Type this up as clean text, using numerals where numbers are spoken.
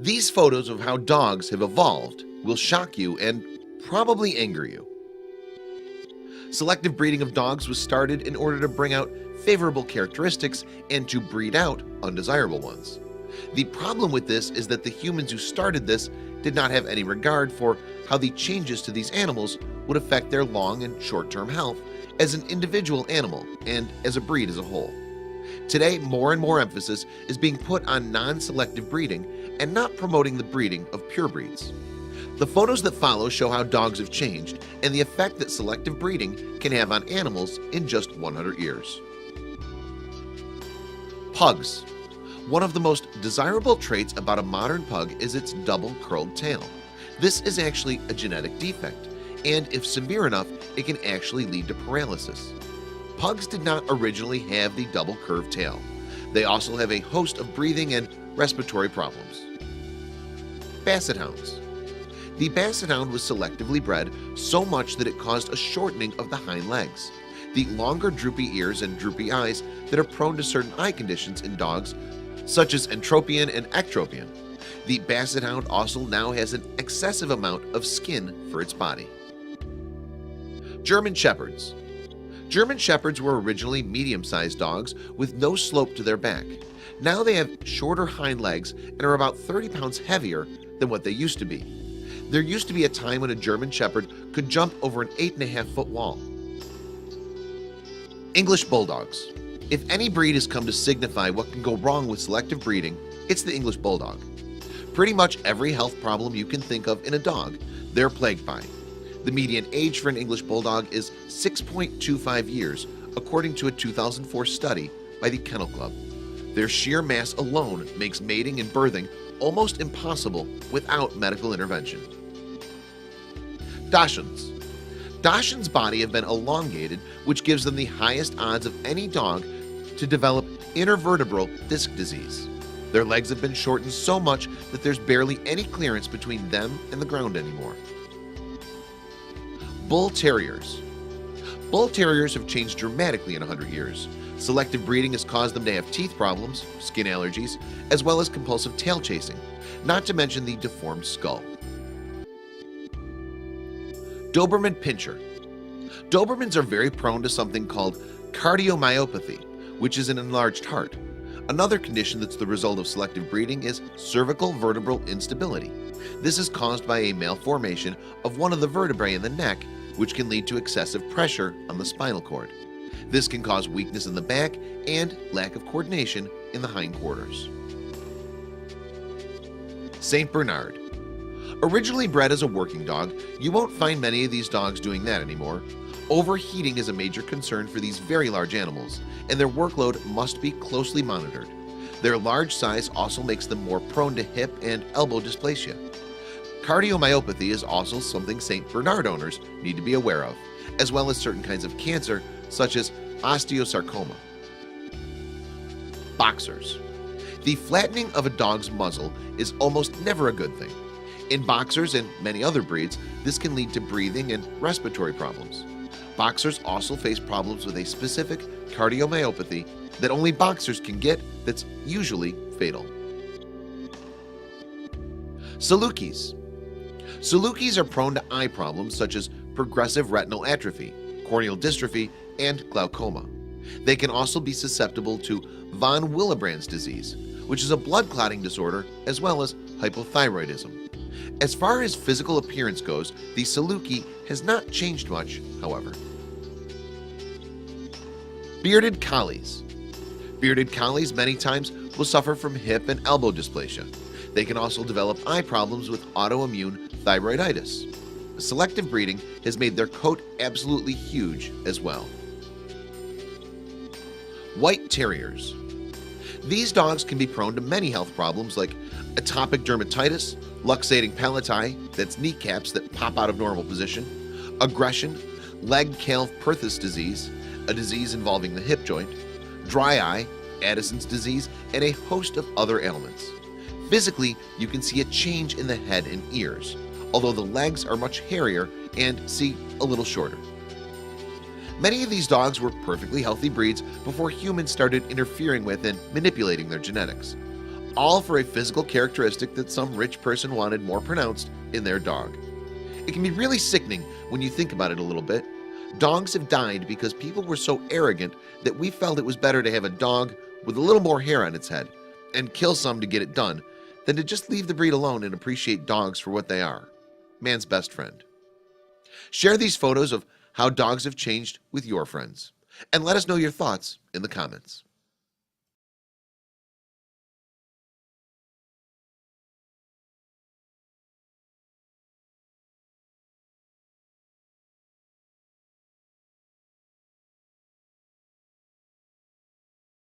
These photos of how dogs have evolved will shock you and probably anger you. Selective breeding of dogs was started in order to bring out favorable characteristics and to breed out undesirable ones. The problem with this is that the humans who started this did not have any regard for how the changes to these animals would affect their long and short-term health as an individual animal and as a breed as a whole. Today, more and more emphasis is being put on non-selective breeding and not promoting the breeding of pure breeds. The photos that follow show how dogs have changed and the effect that selective breeding can have on animals in just 100 years. Pugs. One of the most desirable traits about a modern pug is its double curled tail. This is actually a genetic defect, and if severe enough, it can actually lead to paralysis. Pugs did not originally have the double curved tail. They also have a host of breathing and respiratory problems. Basset Hounds. The Basset Hound was selectively bred so much that it caused a shortening of the hind legs, the longer droopy ears and droopy eyes that are prone to certain eye conditions in dogs such as entropion and ectropion. The Basset Hound also now has an excessive amount of skin for its body. German Shepherds. German Shepherds were originally medium-sized dogs with no slope to their back. Now they have shorter hind legs and are about 30 pounds heavier than what they used to be. There used to be a time when a German Shepherd could jump over an 8.5-foot wall. English Bulldogs. If any breed has come to signify what can go wrong with selective breeding, it's the English Bulldog. Pretty much every health problem you can think of in a dog, they're plagued by. The median age for an English Bulldog is 6.25 years, according to a 2004 study by the Kennel Club. Their sheer mass alone makes mating and birthing almost impossible without medical intervention. Dachshunds. Dachshunds' body have been elongated, which gives them the highest odds of any dog to develop intervertebral disc disease. Their legs have been shortened so much that there's barely any clearance between them and the ground anymore. Bull Terriers. Bull Terriers have changed dramatically in 100 years. Selective breeding has caused them to have teeth problems, skin allergies, as well as compulsive tail chasing, not to mention the deformed skull. Doberman Pinscher. Dobermans are very prone to something called cardiomyopathy, which is an enlarged heart. Another condition that's the result of selective breeding is cervical vertebral instability. This is caused by a malformation of one of the vertebrae in the neck, which can lead to excessive pressure on the spinal cord. This can cause weakness in the back and lack of coordination in the hindquarters. St. Bernard. Originally bred as a working dog, you won't find many of these dogs doing that anymore. Overheating is a major concern for these very large animals, and their workload must be closely monitored. Their large size also makes them more prone to hip and elbow dysplasia. Cardiomyopathy is also something St. Bernard owners need to be aware of, as well as certain kinds of cancer such as osteosarcoma. Boxers. The flattening of a dog's muzzle is almost never a good thing. In boxers and many other breeds, this can lead to breathing and respiratory problems. Boxers also face problems with a specific cardiomyopathy that only boxers can get that's usually fatal. Salukis. Salukis are prone to eye problems such as progressive retinal atrophy, corneal dystrophy, and glaucoma. They can also be susceptible to von Willebrand's disease, which is a blood clotting disorder, as well as hypothyroidism. As far as physical appearance goes, the Saluki has not changed much, however. Bearded Collies. Bearded Collies many times will suffer from hip and elbow dysplasia. They can also develop eye problems with autoimmune thyroiditis. Selective breeding has made their coat absolutely huge as well. White Terriers. These dogs can be prone to many health problems like atopic dermatitis, luxating palatii, that's kneecaps that pop out of normal position, aggression, Legg-Calvé-Perthes disease, a disease involving the hip joint, dry eye, Addison's disease, and a host of other ailments. Physically, you can see a change in the head and ears, although the legs are much hairier and see a little shorter. Many of these dogs were perfectly healthy breeds before humans started interfering with and manipulating their genetics. all for a physical characteristic that some rich person wanted more pronounced in their dog. It can be really sickening when you think about it a little bit. Dogs have died because people were so arrogant that we felt it was better to have a dog with a little more hair on its head and kill some to get it done than to just leave the breed alone and appreciate dogs for what they are, man's best friend. Share these photos of how dogs have changed with your friends and let us know your thoughts in the comments.